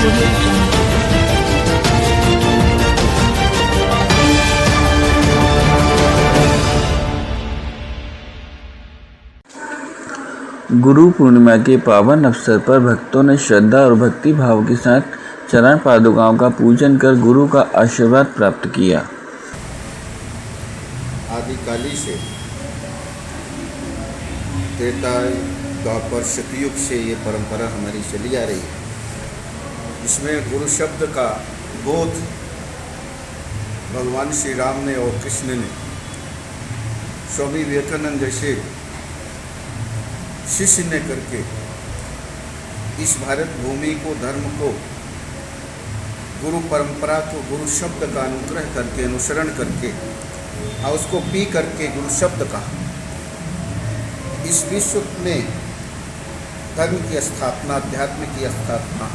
Audio Jungle. Guru Purnima के पावन अवसर पर भक्तों ने श्रद्धा और भक्ति भाव के साथ चरण पादुकाओं का पूजन कर गुरु का आशीर्वाद प्राप्त किया। आदिकाली से त्रेता द्वापर सतयुग से ये परंपरा हमारी चली आ रही है। इसमें गुरु शब्द का बोध भगवान श्री राम ने और कृष्ण ने स्वामी विवेकानंद जैसे शिष्य ने करके इस भारत भूमि को, धर्म को, गुरु परंपरा को, गुरु शब्द का अनुग्रह करके, अनुसरण करके और उसको पी करके गुरु शब्द का इस विश्व में धर्म की स्थापना, अध्यात्म की स्थापना,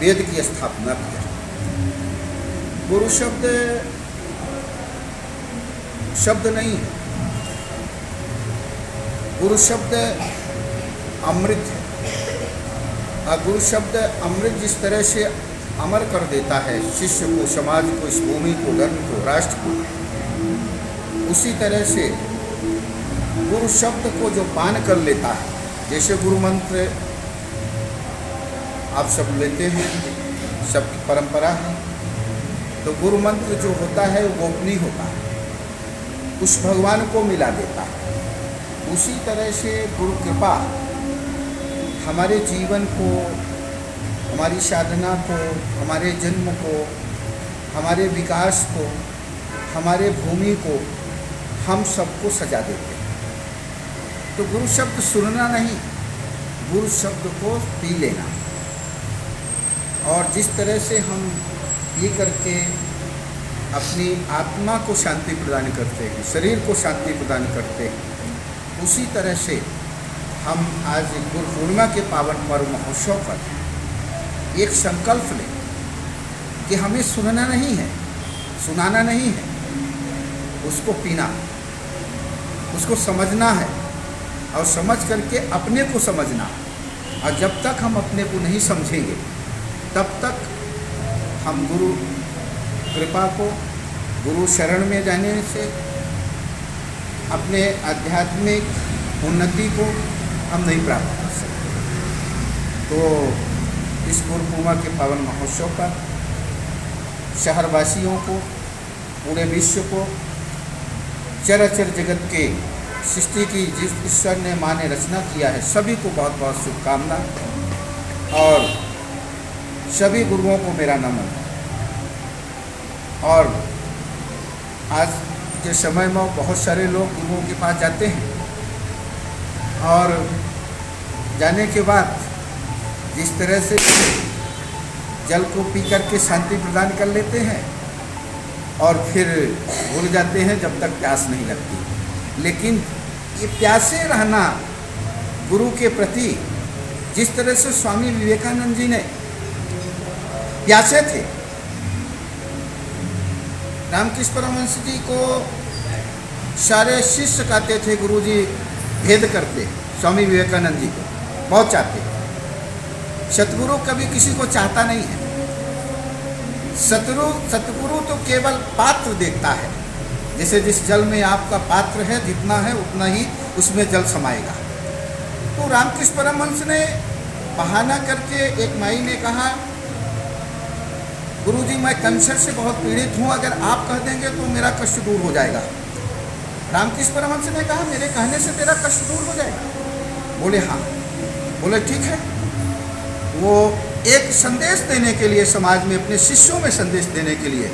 वेद की स्थापना किया। गुरु शब्द शब्द नहीं है, गुरु शब्द अमृत है। और गुरु शब्द अमृत जिस तरह से अमर कर देता है शिष्य को, समाज को, इस भूमि को, धर्म को, राष्ट्र को, उसी तरह से गुरु शब्द को जो पान कर लेता है, जैसे गुरु मंत्र आप सब लेते हैं, सबकी परंपरा है, तो गुरु मंत्र जो होता है वो गोपनीय होता है, उस भगवान को मिला देता है। उसी तरह से गुरु कृपा हमारे जीवन को, हमारी साधना को, हमारे जन्म को, हमारे विकास को, हमारे भूमि को, हम सबको सजा देते हैं। तो गुरु शब्द सुनना नहीं, गुरु शब्द को पी लेना। और जिस तरह से हम ये करके अपनी आत्मा को शांति प्रदान करते हैं, शरीर को शांति प्रदान करते हैं, उसी तरह से हम आज गुरु पूर्णिमा के पावन पर्व महोत्सव पर एक संकल्प लें कि हमें सुनना नहीं है, सुनाना नहीं है, उसको पीना, उसको समझना है और समझ करके अपने को समझना। और जब तक हम अपने को नहीं समझेंगे तब तक हम गुरु कृपा को, गुरु शरण में जाने से अपने आध्यात्मिक उन्नति को हम नहीं प्राप्त कर सकते। तो इस गुरु पूर्णिमा के पावन महोत्सव पर शहरवासियों को, पूरे विश्व को, चराचर जगत के सृष्टि की जिस ईश्वर ने माँ ने रचना किया है, सभी को बहुत बहुत शुभकामना और सभी गुरुओं को मेरा नमन। और आज के समय में बहुत सारे लोग गुरुओं के पास जाते हैं और जाने के बाद जिस तरह से जल को पी करके शांति प्रदान कर लेते हैं और फिर भूल जाते हैं जब तक प्यास नहीं लगती। लेकिन ये प्यासे रहना गुरु के प्रति, जिस तरह से स्वामी विवेकानंद जी ने प्यासे थे, रामकृष्ण परमहंस जी को सारे शिष्य कहते थे, गुरु जी भेद करते, स्वामी विवेकानंद जी को बहुत चाहते। सतगुरु कभी किसी को चाहता नहीं है। सतगुरु तो केवल पात्र देखता है, जैसे जिस जल में आपका पात्र है, जितना है उतना ही उसमें जल समाएगा। तो रामकृष्ण परमहंस ने बहाना करके, एक माई ने कहा, गुरुजी मैं कैंसर से बहुत पीड़ित हूँ, अगर आप कह देंगे तो मेरा कष्ट दूर हो जाएगा। रामकृष्ण परमहंस ने कहा, मेरे कहने से तेरा कष्ट दूर हो जाएगा? बोले हाँ। बोले ठीक है। वो एक संदेश देने के लिए, समाज में अपने शिष्यों में संदेश देने के लिए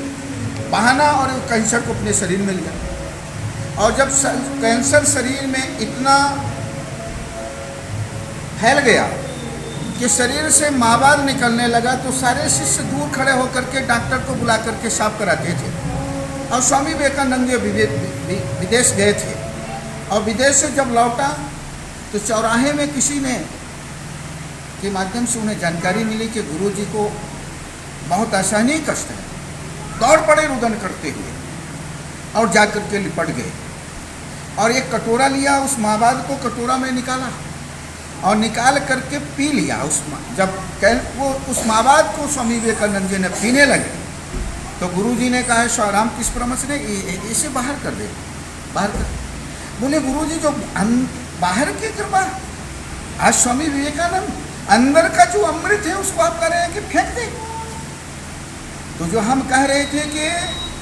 बहाना, और कैंसर को अपने शरीर में लिया। और जब कैंसर शरीर में इतना फैल गया कि शरीर से मावाद निकलने लगा, तो सारे शिष्य दूर खड़े होकर के डॉक्टर को बुला करके साफ कराते थे। और स्वामी विवेकानंद विदेश गए थे, और विदेश से जब लौटा तो चौराहे में किसी ने के माध्यम से उन्हें जानकारी मिली कि गुरु जी को बहुत आसानी कष्ट है। दौड़ पड़े रुदन करते हुए और जा कर के लिपट गए और एक कटोरा लिया, उस मावाद को कटोरा में निकाला और निकाल करके पी लिया। जब वो उस मावाद को स्वामी विवेकानंद जी ने पीने लगे तो गुरुजी ने कहा, रामकृष्ण परमहंस ने, इसे बाहर कर दे, बाहर कर। बोले गुरुजी जो बाहर की कृपा, आज स्वामी विवेकानंद अंदर का जो अमृत है उसको आप कह रहे हैं कि फेंक दे। तो जो हम कह रहे थे कि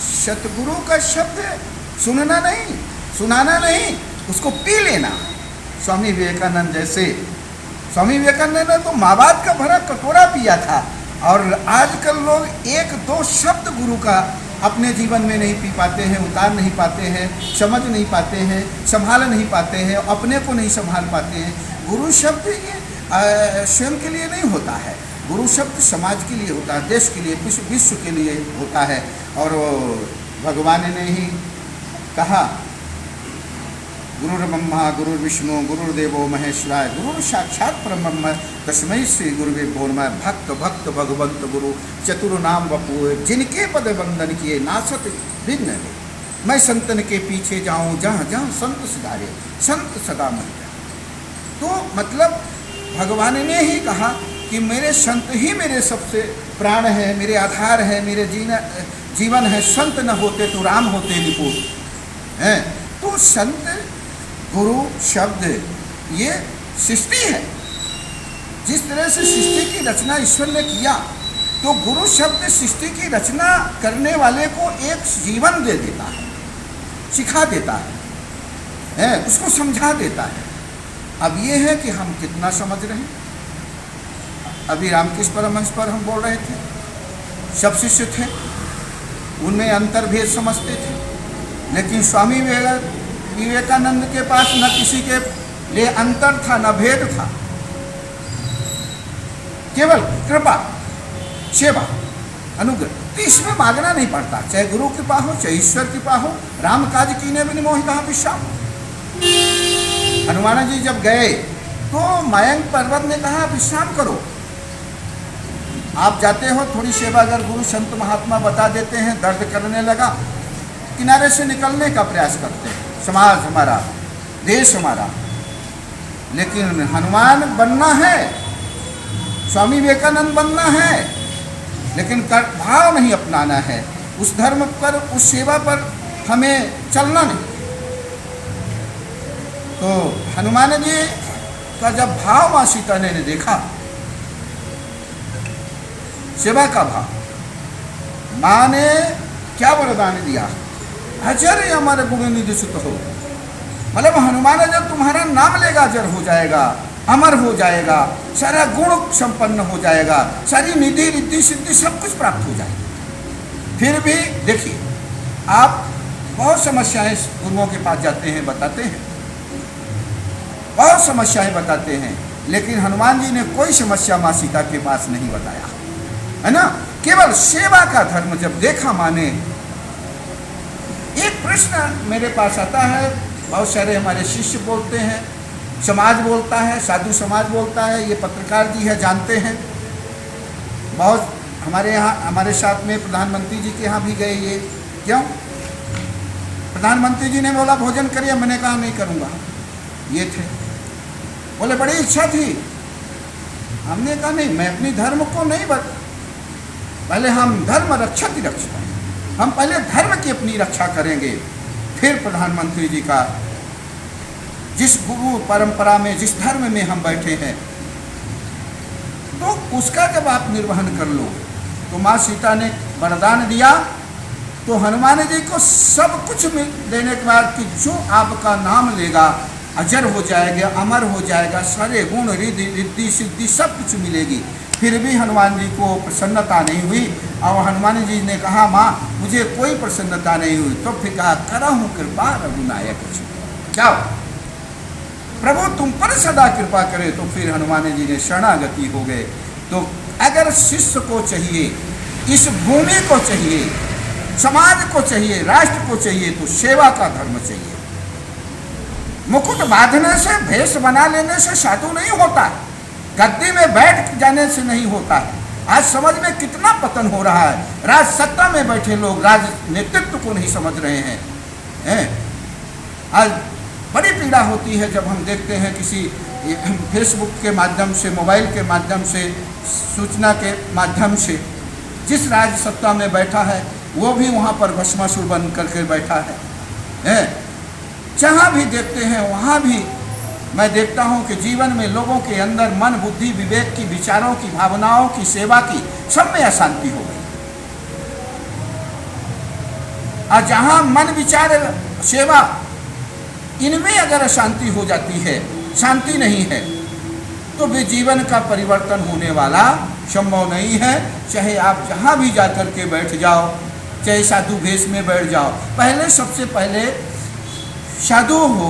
सतगुरु का शब्द सुनना नहीं, सुनाना नहीं, उसको पी लेना। स्वामी विवेकानंद जैसे, स्वामी विवेकानंद ने तो मावाद का भरा कटोरा पिया था, और आजकल लोग एक दो शब्द गुरु का अपने जीवन में नहीं पी पाते हैं, उतार नहीं पाते हैं, समझ नहीं पाते हैं, संभाल नहीं पाते हैं, अपने को नहीं संभाल पाते हैं। गुरु शब्द ये स्वयं के लिए नहीं होता है, गुरु शब्द समाज के लिए होता है, देश के लिए, विश्व के लिए होता है। और भगवान ने ही कहा, गुरुर्ब्रह्मा गुरुर्विष्णु गुरुर्देवो महेश्वराय गुरु साक्षात परब्रह्म तस्मै श्री गुरुवे भो नमः। भक्त भक्त भगवंत गुरु चतुर नाम वपु, जिनके पद वंदन किए नासत विघ्न है। मैं संतन के पीछे जाऊं जहाँ जहाँ संत सुधारे, संत सदा मन जाए। तो मतलब भगवान ने ही कहा कि मेरे संत ही मेरे सबसे प्राण है, मेरे आधार है, मेरे जीवन है। संत न होते तो राम होते निपुण हैं। तो संत गुरु शब्द ये सृष्टि है। जिस तरह से सृष्टि की रचना ईश्वर ने किया, तो गुरु शब्द सृष्टि की रचना करने वाले को एक जीवन दे देता है, सिखा देता है, उसको समझा देता है। अब ये है कि हम कितना समझ रहे हैं। अभी रामकृष्ण परमहंस पर हम बोल रहे थे, सब शिष्य थे, उनमें अंतर्भेद समझते थे, लेकिन स्वामी विवेकानंद के पास न किसी के लिए अंतर था, न भेद था, केवल कृपा, सेवा, अनुग्रह। तो इसमें मांगना नहीं पड़ता, चाहे गुरु कृपा हो, चाहे ईश्वर कृपा हो। राम काज कीने बिन मोहिता विश्राम। हनुमान जी जब गए तो मयंक पर्वत ने कहा, विश्राम करो। आप जाते हो, थोड़ी सेवा अगर गुरु संत महात्मा बता देते हैं, दर्द करने लगा, किनारे से निकलने का प्रयास करते हैं। समाज हमारा, देश हमारा, लेकिन हनुमान बनना है, स्वामी विवेकानंद बनना है, लेकिन भाव नहीं अपनाना है। उस धर्म पर, उस सेवा पर हमें चलना नहीं। तो हनुमान जी का जब भाव माँ सीता ने देखा, सेवा का भाव, माँ ने क्या वरदान दिया, अजर अमर गुण निधि सुत हो। मतलब हनुमान जब तुम्हारा नाम लेगा अजर हो जाएगा, अमर हो जाएगा, सारा गुण संपन्न हो जाएगा, सारी निधि रिद्धि सिद्धि सब कुछ प्राप्त हो जाएगी। फिर भी देखिए, आप बहुत समस्याएं गुरुओं के पास जाते हैं, बताते हैं, बहुत समस्याएं बताते हैं, लेकिन हनुमान जी ने कोई समस्या माँ सीता के पास नहीं बताया, है ना। केवल सेवा का धर्म जब देखा माँ ने। एक प्रश्न मेरे पास आता है, बहुत सारे हमारे शिष्य बोलते हैं, समाज बोलता है, साधु समाज बोलता है, ये पत्रकार जी है, जानते हैं। बहुत हमारे यहाँ, हमारे साथ में प्रधानमंत्री जी के यहाँ भी गए ये, क्यों? प्रधानमंत्री जी ने बोला भोजन करिए, मैंने कहा नहीं करूँगा। ये थे, बोले बड़ी इच्छा थी, हमने कहा नहीं, मैं अपनी धर्म को नहीं पहले हम धर्म रक्षक ही रक्षा, हम पहले धर्म की अपनी रक्षा करेंगे, फिर प्रधानमंत्री जी का, जिस गुरु परंपरा में, जिस धर्म में हम बैठे हैं, तो उसका जब आप निर्वहन कर लो। तो माँ सीता ने वरदान दिया, तो हनुमान जी को सब कुछ देने के बाद कि जो आपका नाम लेगा अजर हो जाएगा, अमर हो जाएगा, सारे गुण रिद्धि सिद्धि सब कुछ मिलेगी। फिर भी हनुमान जी को प्रसन्नता नहीं हुई, और हनुमान जी ने कहा, माँ मुझे कोई प्रसन्नता नहीं हुई। तो फिर कहा, करहूँ कृपा रघुनायक जी, जाओ प्रभु तुम पर सदा कृपा करे। तो फिर हनुमान जी ने शरणागति हो गए। तो अगर शिष्य को चाहिए, इस भूमि को चाहिए, समाज को चाहिए, राष्ट्र को चाहिए, तो सेवा का धर्म चाहिए। मुकुट बांधने से, भेष बना लेने से साधु नहीं होता, गद्दी में बैठ जाने से नहीं होता है। आज समझ में कितना पतन हो रहा है, राज सत्ता में बैठे लोग राज नेतृत्व को नहीं समझ रहे हैं। आज बड़ी पीड़ा होती है जब हम देखते हैं किसी ये फेसबुक के माध्यम से, मोबाइल के माध्यम से, सूचना के माध्यम से जिस राज सत्ता में बैठा है वो भी वहाँ पर भस्मासुर बन करके बैठा है। जहाँ भी देखते हैं वहाँ भी मैं देखता हूँ कि जीवन में लोगों के अंदर मन, बुद्धि, विवेक की, विचारों की, भावनाओं की, सेवा की, सब में अशांति हो गई। और जहाँ मन, विचार, सेवा इनमें अगर अशांति हो जाती है, शांति नहीं है, तो वे जीवन का परिवर्तन होने वाला संभव नहीं है। चाहे आप जहाँ भी जाकर के बैठ जाओ, चाहे साधु भेष में बैठ जाओ, पहले सबसे पहले साधु हो,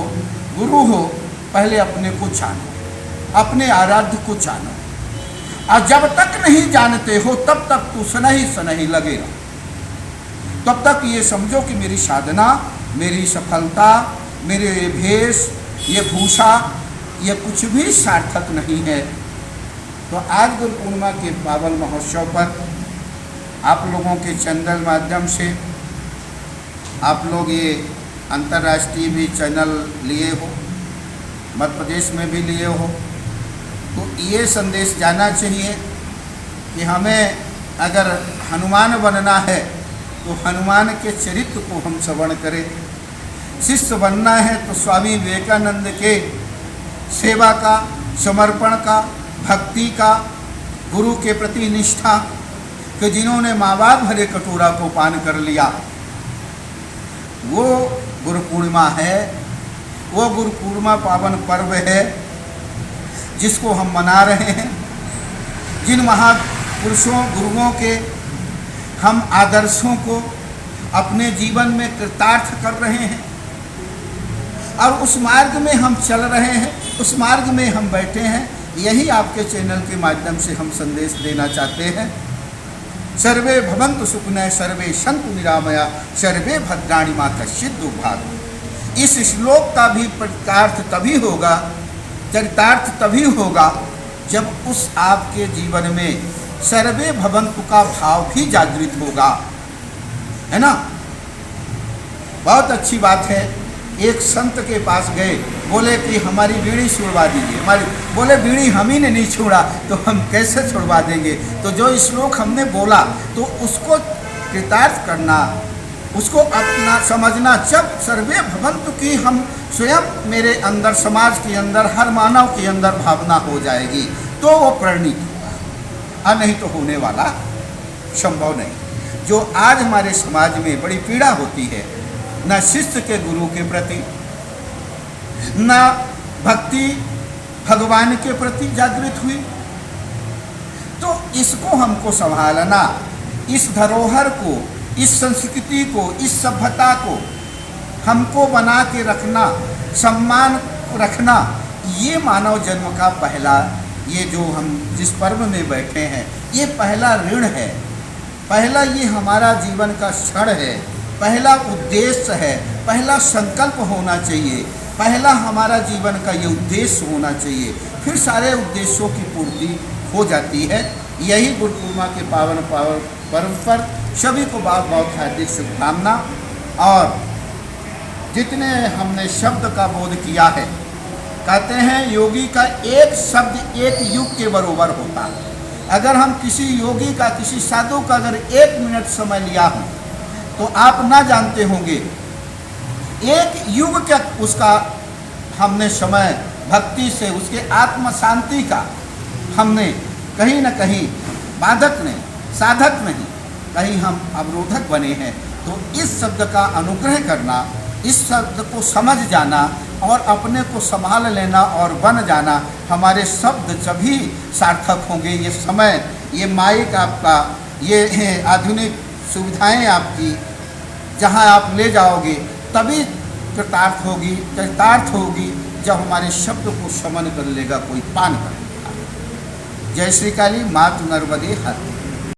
गुरु हो, पहले अपने को जानो, अपने आराध्य को जानो। और जब तक नहीं जानते हो तब तक तो सनही लगेगा। तब तक ये समझो कि मेरी साधना, मेरी सफलता, मेरे भेष, ये भूषा, ये कुछ भी सार्थक नहीं है। तो आज गुरु पूर्णिमा के पावन महोत्सव पर आप लोगों के चैनल माध्यम से, आप लोग ये अंतर्राष्ट्रीय भी चैनल लिए हो, मध्य प्रदेश में भी लिए हो, तो ये संदेश जाना चाहिए कि हमें अगर हनुमान बनना है तो हनुमान के चरित्र को हम श्रवण करें। शिष्य बनना है तो स्वामी विवेकानंद के सेवा का, समर्पण का, भक्ति का, गुरु के प्रति निष्ठा, कि जिन्होंने माँ बाप भरे कटोरा को पान कर लिया, वो गुरु पूर्णिमा है। वो गुरु पूर्णिमा पावन पर्व है जिसको हम मना रहे हैं। जिन महापुरुषों, गुरुओं के हम आदर्शों को अपने जीवन में कृतार्थ कर रहे हैं और उस मार्ग में हम चल रहे हैं, उस मार्ग में हम बैठे हैं। यही आपके चैनल के माध्यम से हम संदेश देना चाहते हैं। सर्वे भवन्तु सुखिनः, सर्वे सन्तु निरामया, सर्वे भद्राणि मा कश्चित् दुर्भाग्यम्। इस श्लोक का भी चरितार्थ तभी होगा जब उस आपके जीवन में सर्वे भवन्तु का भाव भी जागृत होगा, है ना। बहुत अच्छी बात है। एक संत के पास गए, बोले कि हमारी बीड़ी छुड़वा दीजिए। बोले बीड़ी हम ही ने नहीं छोड़ा तो हम कैसे छुड़वा देंगे। तो जो श्लोक हमने बोला तो उसको कृतार्थ करना, उसको अपना समझना। जब सर्वे भवन्तु की हम स्वयं, मेरे अंदर, समाज के अंदर, हर मानव के अंदर भावना हो जाएगी तो वो परिणित होगा, और नहीं तो होने वाला संभव नहीं। जो आज हमारे समाज में बड़ी पीड़ा होती है, न शिष्य के गुरु के प्रति, न भक्ति भगवान के प्रति जागृत हुई, तो इसको हमको संभालना, इस धरोहर को, इस संस्कृति को, इस सभ्यता को हमको बना के रखना, सम्मान रखना, ये मानव जन्म का पहला, ये जो हम जिस पर्व में बैठे हैं, ये पहला ऋण है, पहला ये हमारा जीवन का क्षण है, पहला उद्देश्य है, पहला संकल्प होना चाहिए, पहला हमारा जीवन का ये उद्देश्य होना चाहिए। फिर सारे उद्देश्यों की पूर्ति हो जाती है। यही गुरु पूर्णिमा के पावन पर्व पर सभी को बहुत बहुत हार्दिक शुभकामना। और जितने हमने शब्द का बोध किया है, कहते हैं योगी का एक शब्द एक युग के बरोबर होता है। अगर हम किसी योगी का, किसी साधु का अगर 1 मिनट समय लिया हो तो आप ना जानते होंगे 1 युग का उसका हमने समय भक्ति से, उसके आत्म शांति का हमने कहीं न कहीं बाधक नहीं, साधक नहीं, कहीं हम अवरोधक बने हैं। तो इस शब्द का अनुग्रह करना, इस शब्द को समझ जाना और अपने को संभाल लेना और बन जाना, हमारे शब्द सभी सार्थक होंगे। ये समय, ये माइक आपका, ये आधुनिक सुविधाएं आपकी, जहां आप ले जाओगे तभी कृतार्थ होगी जब हमारे शब्द को समन कर लेगा कोई, पान कर लेगा। जय श्री काली, मातु नर्मदे हर।